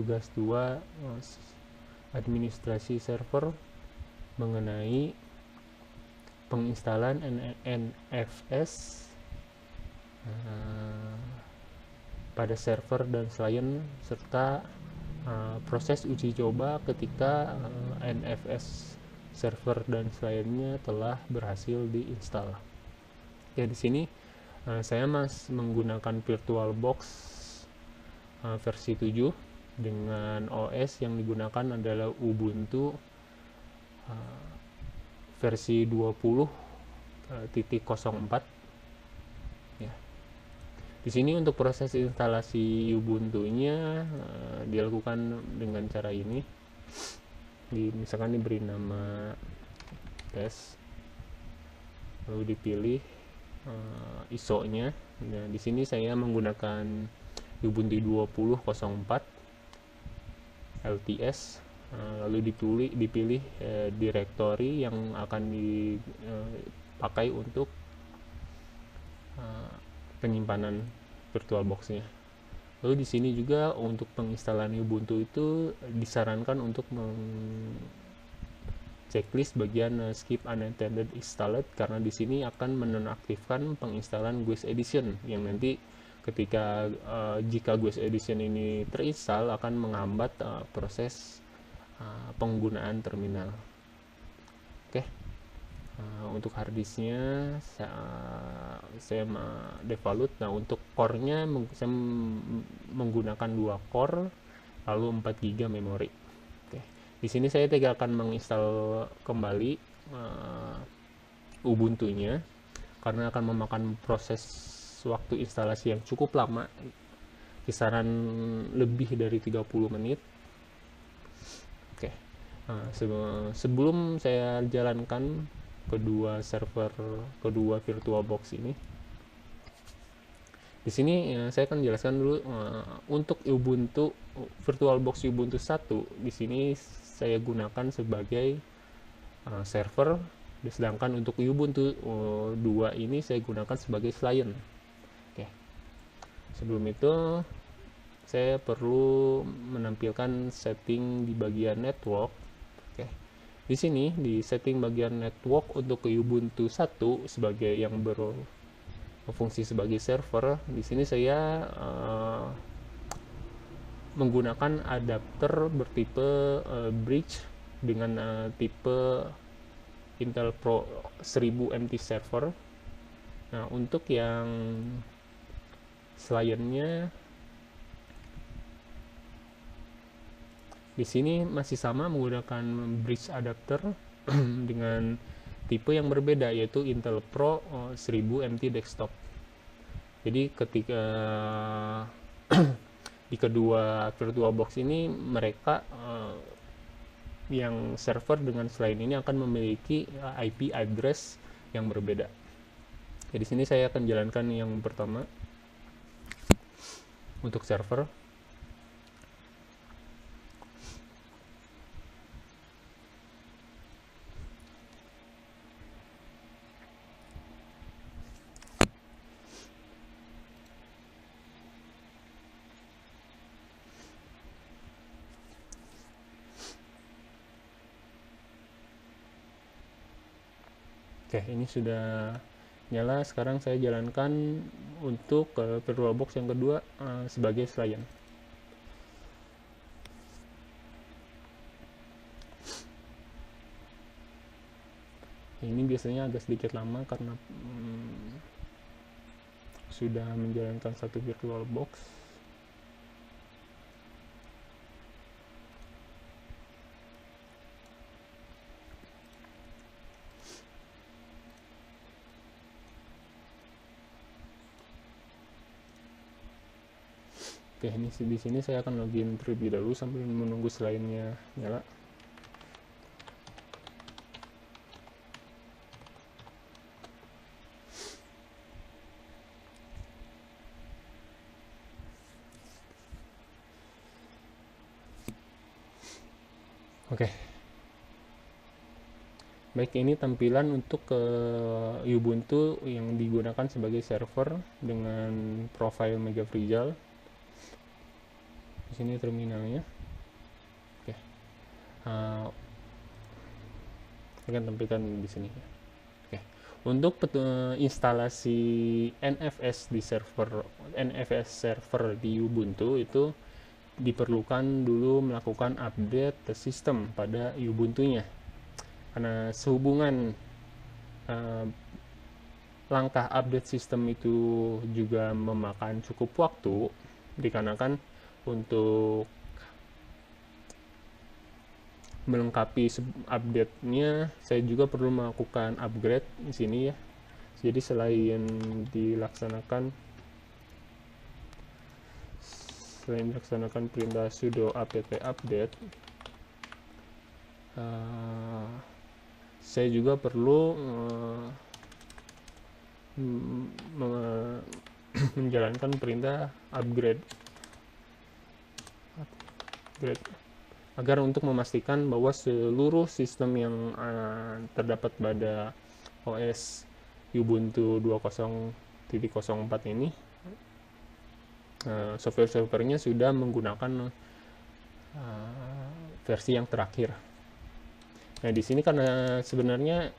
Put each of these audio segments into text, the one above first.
tugas 2 administrasi server mengenai penginstalan NFS pada server dan client serta proses uji coba ketika NFS server dan clientnya telah berhasil diinstal. Ya, di sini saya menggunakan VirtualBox versi 7 dengan OS yang digunakan adalah Ubuntu versi 20.04 ya. Di sini untuk proses instalasi Ubuntu-nya dilakukan dengan cara ini. Misalkan diberi nama test, lalu dipilih ISO-nya. Nah, di sini saya menggunakan Ubuntu 20.04 LTS, lalu dipilih directory yang akan dipakai untuk penyimpanan VirtualBox-nya. Lalu di sini juga untuk penginstalan Ubuntu itu disarankan untuk checklist bagian skip unintended installed, karena di sini akan menonaktifkan penginstalan GUIS Edition yang nanti ketika jika GUIS Edition ini terinstall akan menghambat proses penggunaan terminal. Oke. Untuk harddisknya saya default. Nah, untuk core-nya saya menggunakan 2 core lalu 4 GB memori. Oke. Di sini saya tidak akan menginstal kembali Ubuntu-nya karena akan memakan proses waktu instalasi yang cukup lama, kisaran lebih dari 30 menit. Oke. Sebelum saya jalankan kedua VirtualBox ini, di sini saya akan jelaskan dulu untuk Ubuntu VirtualBox Ubuntu 1. Di sini saya gunakan sebagai server, sedangkan untuk Ubuntu 2 ini saya gunakan sebagai client. Oke. Sebelum itu saya perlu menampilkan setting di bagian network. Oke. Di sini di setting bagian network untuk Ubuntu 1 sebagai yang berfungsi sebagai server, di sini saya menggunakan adapter bertipe bridge dengan tipe Intel Pro 1000 MT server. Nah, untuk yang clientnya di sini masih sama menggunakan bridge adapter dengan tipe yang berbeda, yaitu Intel Pro 1000 MT desktop. Jadi ketika di kedua VirtualBox ini mereka yang server dengan selain ini akan memiliki IP address yang berbeda. Jadi sini saya akan jalankan yang pertama untuk server. Oke, ini sudah nyala. Sekarang saya jalankan untuk VirtualBox yang kedua sebagai client. Ini biasanya agak sedikit lama karena sudah menjalankan satu VirtualBox. Oke, ini di sini saya akan login terlebih dahulu sambil menunggu selainnya nyala. Oke. Baik, ini tampilan untuk Ubuntu yang digunakan sebagai server dengan profile Mega Free Di sini terminalnya. uh, saya akan tampilkan di sini. Oke. Untuk instalasi NFS di server di Ubuntu itu diperlukan dulu melakukan update sistem pada Ubuntu-nya, karena sehubungan langkah update sistem itu juga memakan cukup waktu, dikarenakan untuk melengkapi update-nya saya juga perlu melakukan upgrade di sini ya. Jadi selain dilaksanakan perintah sudo apt update, saya juga perlu menjalankan perintah upgrade agar untuk memastikan bahwa seluruh sistem yang terdapat pada OS Ubuntu 20.04 ini, software-softwarenya sudah menggunakan versi yang terakhir. Nah, di sini karena sebenarnya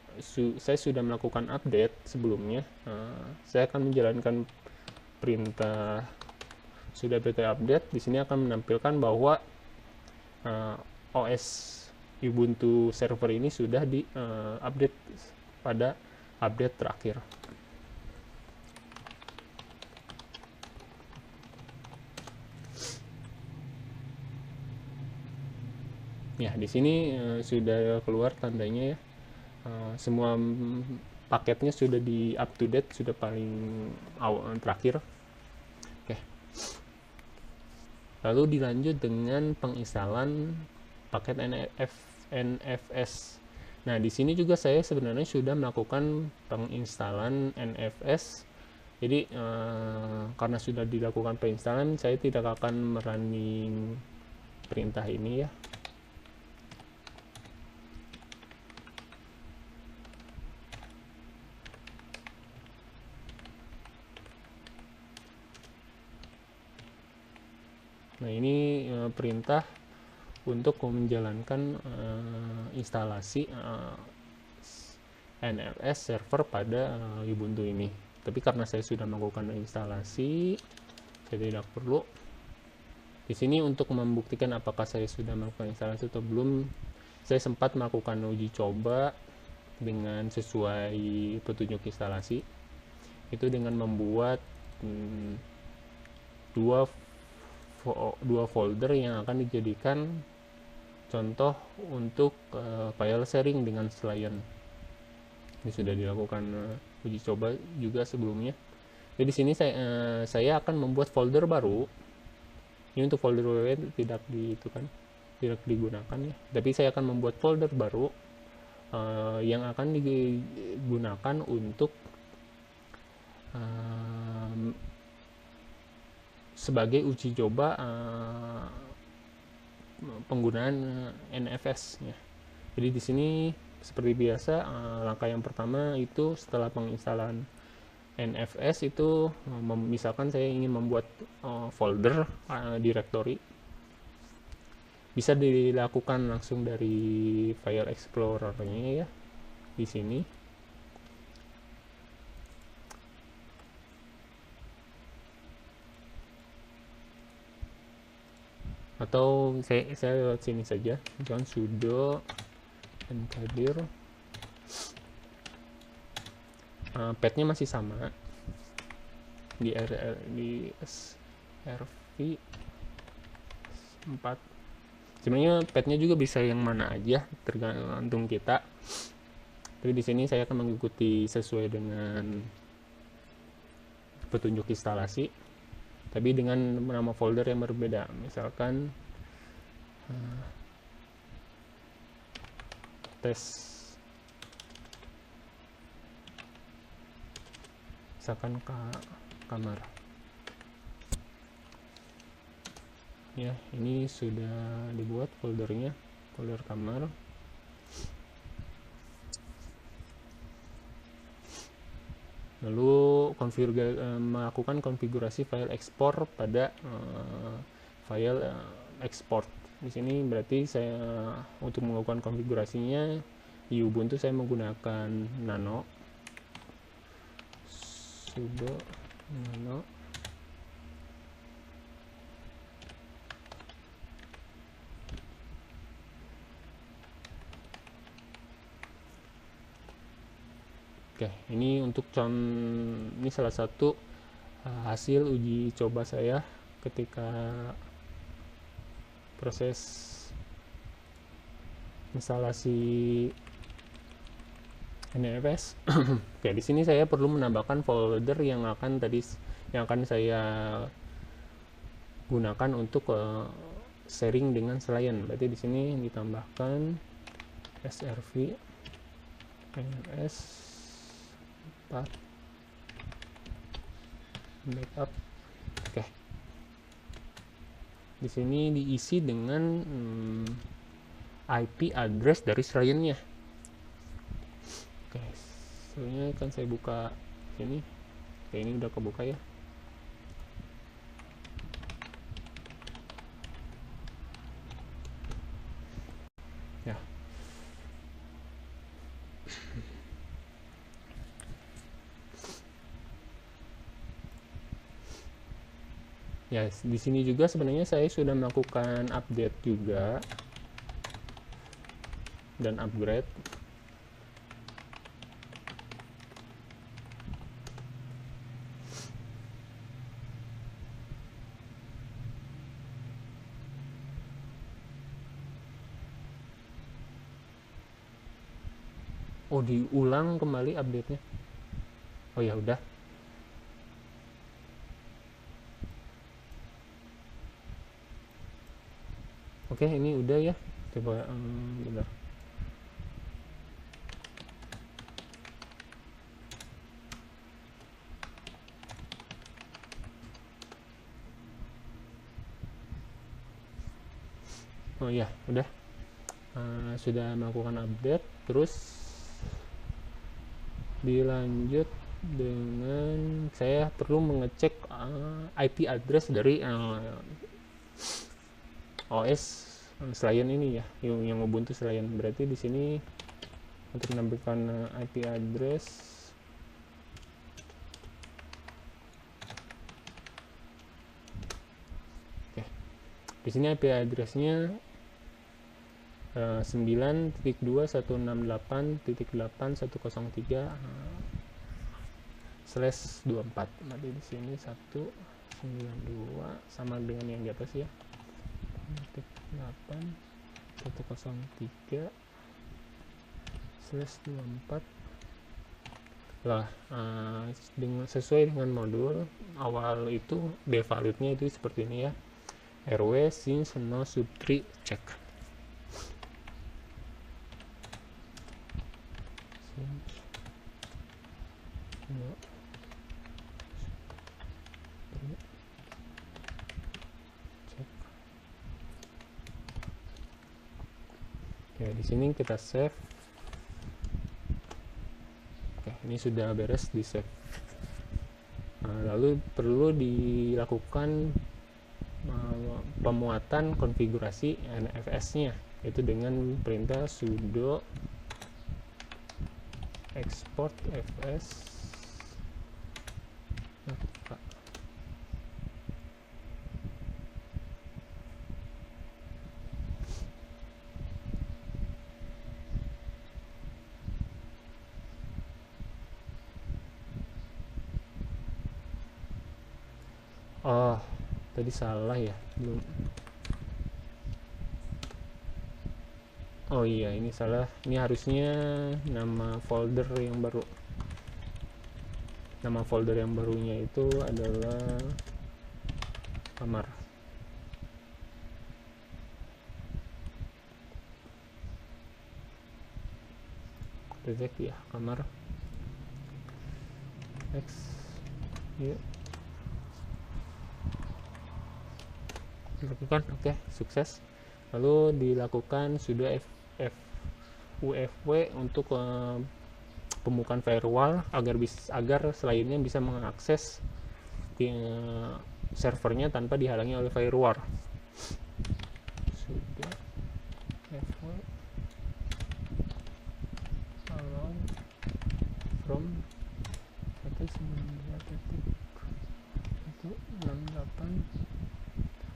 saya sudah melakukan update sebelumnya, saya akan menjalankan perintah sudah apt update. Di sini akan menampilkan bahwa OS Ubuntu server ini sudah di update pada update terakhir. Ya, di sini sudah keluar tandanya ya. Semua paketnya sudah di up to date, sudah paling terakhir. Oke. Lalu dilanjut dengan penginstalan paket NFS. Nah, di sini juga saya sebenarnya sudah melakukan penginstalan NFS. Jadi karena sudah dilakukan penginstalan, saya tidak akan merunning perintah ini ya. Nah, ini perintah untuk menjalankan instalasi NFS server pada Ubuntu ini. Tapi karena saya sudah melakukan instalasi, saya tidak perlu. Di sini untuk membuktikan apakah saya sudah melakukan instalasi atau belum, saya sempat melakukan uji coba dengan sesuai petunjuk instalasi. Itu dengan membuat dua folder yang akan dijadikan contoh untuk file sharing dengan klien. Ini sudah dilakukan uji coba juga sebelumnya. Jadi di sini saya akan membuat folder baru. Ini untuk folder web tidak digunakan ya. Tapi saya akan membuat folder baru yang akan digunakan untuk sebagai uji coba penggunaan NFS ya. Jadi di sini seperti biasa, langkah yang pertama itu setelah penginstalan NFS itu, misalkan saya ingin membuat folder directory, bisa dilakukan langsung dari File Explorer-nya ya di sini. Atau saya lewat sini saja, misalkan sudo mkdir, path-nya masih sama di srv 4. Sebenarnya path-nya juga bisa yang mana aja, tergantung kita. Tapi di sini saya akan mengikuti sesuai dengan petunjuk instalasi, tapi dengan nama folder yang berbeda. Misalkan tes, misalkan kamar ya. Ini sudah dibuat foldernya, folder kamar. Lalu melakukan konfigurasi file ekspor pada file export Di sini berarti saya untuk melakukan konfigurasinya di Ubuntu saya menggunakan nano sudo nano Oke, ini untuk ini salah satu hasil uji coba saya ketika proses instalasi NFS. Oke, di sini saya perlu menambahkan folder yang akan saya gunakan untuk sharing dengan selain. Berarti di sini ditambahkan srv ns 4 backup. Oke. Di sini diisi dengan IP address dari selainnya. Oke, sebenarnya kan saya buka sini. Oke, ini udah kebuka ya. Ya. Ya, di sini juga sebenarnya saya sudah melakukan update juga dan upgrade. Oh, diulang kembali update-nya. Oh ya udah. Oke, ini udah ya. Coba bentar. Oh ya, udah. Sudah melakukan update, terus dilanjut dengan saya perlu mengecek IP address dari OS selain ini ya, yang Ubuntu selain. Berarti di sini untuk menambahkan IP address, oke, di sini IP addressnya 9.2.168.8.103/24. Nanti di sini 192 sama dengan yang di atas ya. 8.103/24 lah. Sesuai dengan modul awal itu defaultnya itu seperti ini ya, rw since no subtree check. Ya, di sini kita save. Oke, ini sudah beres di save. Lalu perlu dilakukan pemuatan konfigurasi NFS-nya, yaitu dengan perintah sudo export fs. Oh, tadi salah ya, belum. Oh iya, ini salah. Ini harusnya nama folder yang baru. Nama folder yang barunya itu adalah kamar. Reject ya, kamar. X. Yuk. Dilakukan, oke, sukses. Lalu dilakukan sudo ufw untuk pembukaan firewall agar selainnya bisa mengakses servernya tanpa dihalangi oleh firewall. Sudo allow from 192.168.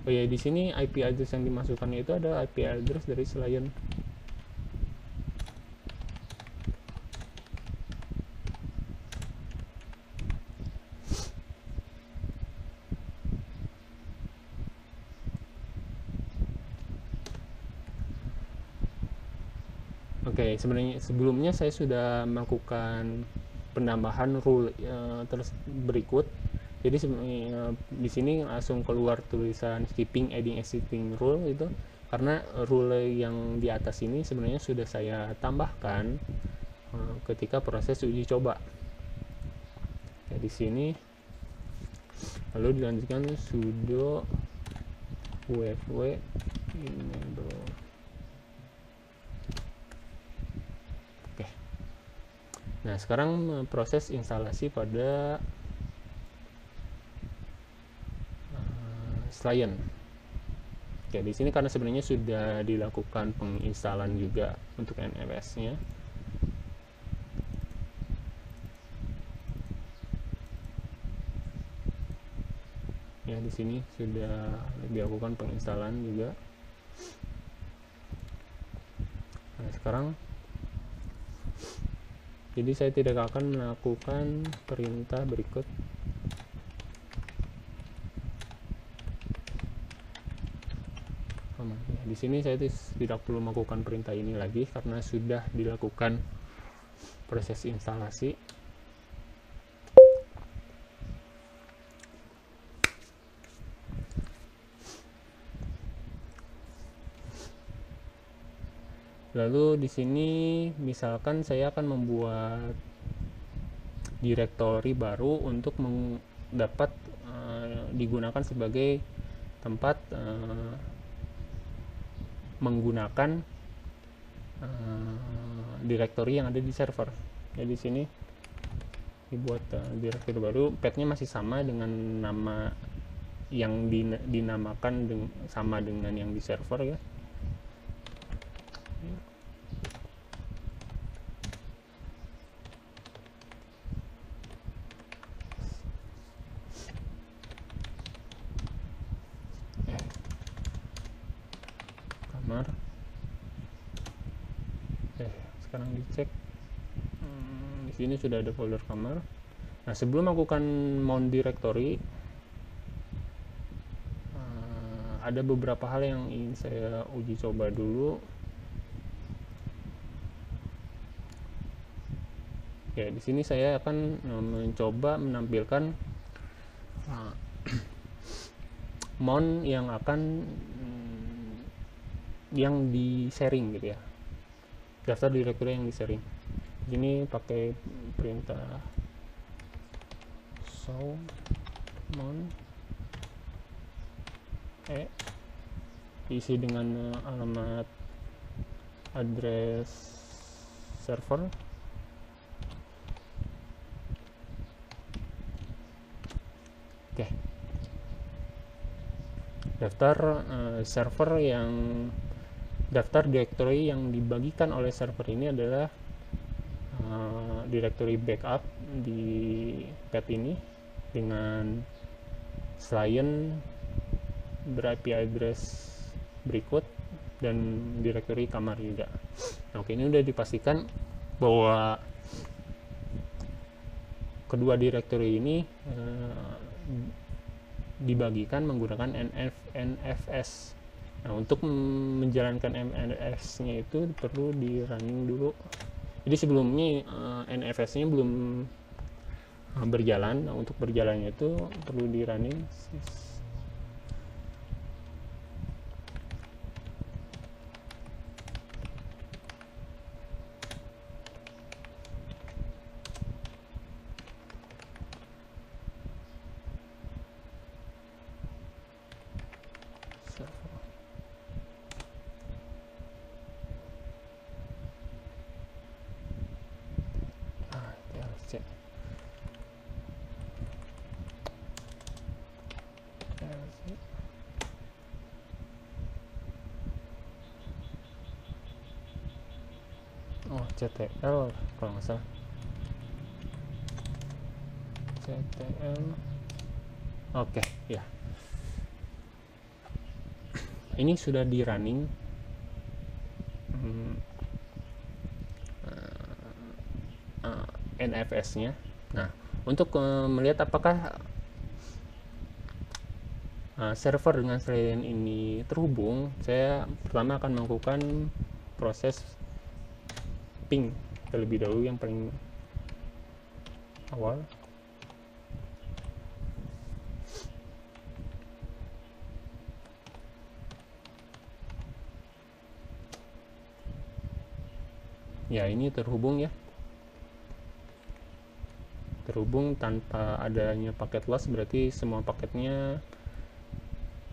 Oh ya, di sini IP address yang dimasukkan itu ada IP address dari selain. Oke, sebenarnya sebelumnya saya sudah melakukan penambahan rule terus berikut. Jadi di sini langsung keluar tulisan skipping adding existing rule itu karena rule yang di atas ini sebenarnya sudah saya tambahkan ketika proses uji coba. Ya, di sini lalu dilanjutkan sudo wfw enable. Oke. Nah, sekarang proses instalasi pada client. Oke, di sini karena sebenarnya sudah dilakukan penginstalan juga untuk NFS-nya. Ya, di sini sudah dilakukan penginstalan juga. Nah, sekarang jadi saya tidak akan melakukan perintah berikut. Di sini saya tidak perlu melakukan perintah ini lagi karena sudah dilakukan proses instalasi. Lalu di sini misalkan saya akan membuat direktori baru untuk dapat digunakan sebagai tempat menggunakan direktori yang ada di server. Ya, di sini dibuat direktori baru, path-nya masih sama dengan nama yang dinamakan sama dengan yang di server ya. Kamar. Sekarang dicek. Di sini sudah ada folder kamar. Nah, sebelum melakukan mount directory, ada beberapa hal yang ingin saya uji coba dulu. Ya, di sini saya akan mencoba menampilkan mount yang akan yang di sharing gitu ya, daftar direktori yang di sharing. Ini pakai perintah show mount diisi dengan alamat address server. Oke. Daftar server yang daftar directory yang dibagikan oleh server ini adalah directory backup di path ini dengan client ber-IP address berikut dan directory kamar juga. Nah, oke, ini udah dipastikan bahwa kedua directory ini dibagikan menggunakan NFS. Nah, untuk menjalankan NFS-nya itu perlu di running dulu. Jadi sebelumnya NFS-nya belum berjalan. Nah, untuk berjalannya itu perlu di running. Oh, CTL kalau nggak salah. CTL. Oke, ya. Ini sudah di running. NFS-nya. Nah, untuk melihat apakah server dengan selain ini terhubung, saya pertama akan melakukan proses ping terlebih dahulu yang paling awal. Ya, ini terhubung ya. Terhubung tanpa adanya paket loss, berarti semua paketnya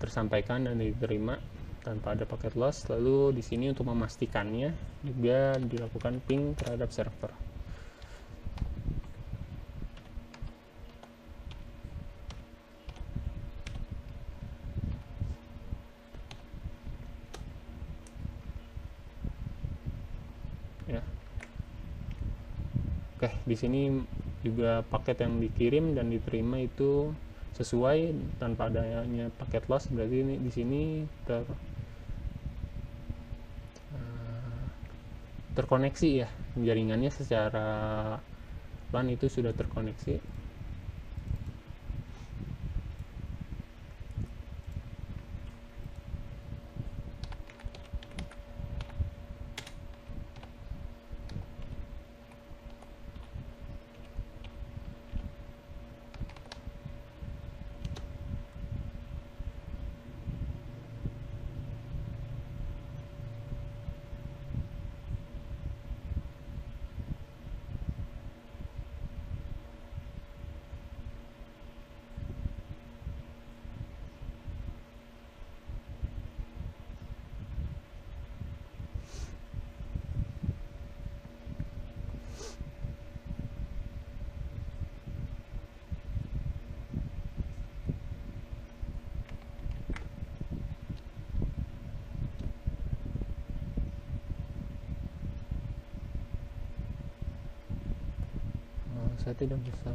tersampaikan dan diterima tanpa ada paket loss. Lalu di sini untuk memastikannya juga dilakukan ping terhadap server. Ya. Oke, di sini juga paket yang dikirim dan diterima itu sesuai tanpa adanya paket loss, berarti ini di sini terkoneksi ya, jaringannya secara LAN itu sudah terkoneksi. Saya tidak bisa.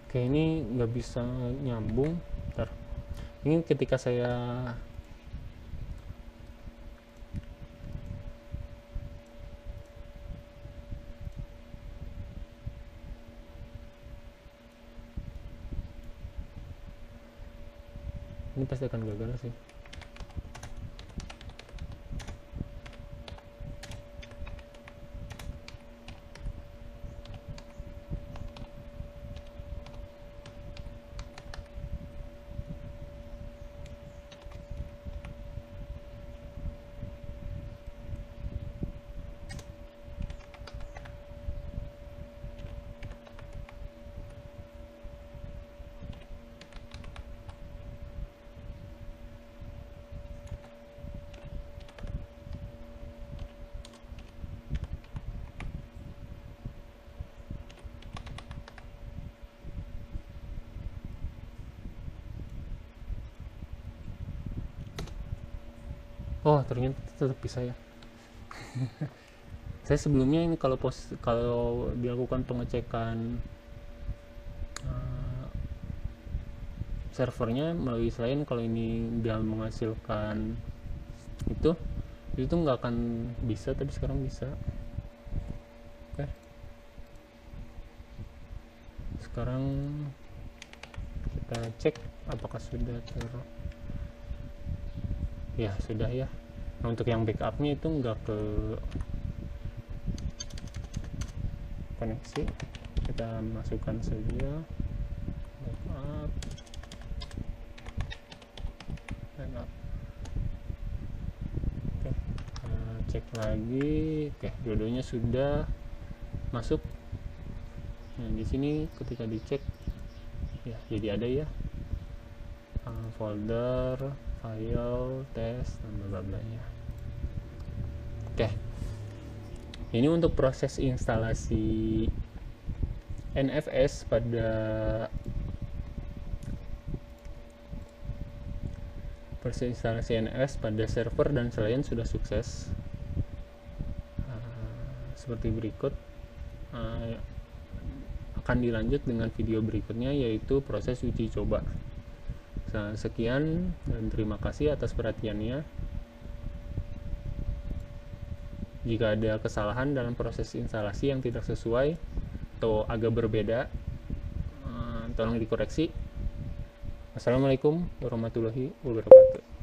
Oke, ini nggak bisa nyambung. Bentar. Ini ketika saya ini pasti akan gagal sih. Oh, ternyata tetap bisa ya. Saya sebelumnya ini kalau dilakukan pengecekan uh, servernya melalui selain, kalau ini dia menghasilkan itu nggak akan bisa, tapi sekarang bisa. Oke, sekarang kita cek apakah sudah ya sudah ya. Nah, untuk yang backupnya itu nggak ke koneksi, kita masukkan saja backup. Oke, cek lagi. Oke, dua-duanya sudah masuk. Nah, di sini ketika dicek ya jadi ada ya folder, file, test, dan bla bla ya. Oke, ini untuk proses instalasi NFS pada server dan selain sudah sukses. Seperti berikut. Akan dilanjut dengan video berikutnya, yaitu proses uji coba. Sekian dan terima kasih atas perhatiannya. Jika ada kesalahan dalam proses instalasi yang tidak sesuai atau agak berbeda, tolong dikoreksi. Assalamualaikum warahmatullahi wabarakatuh.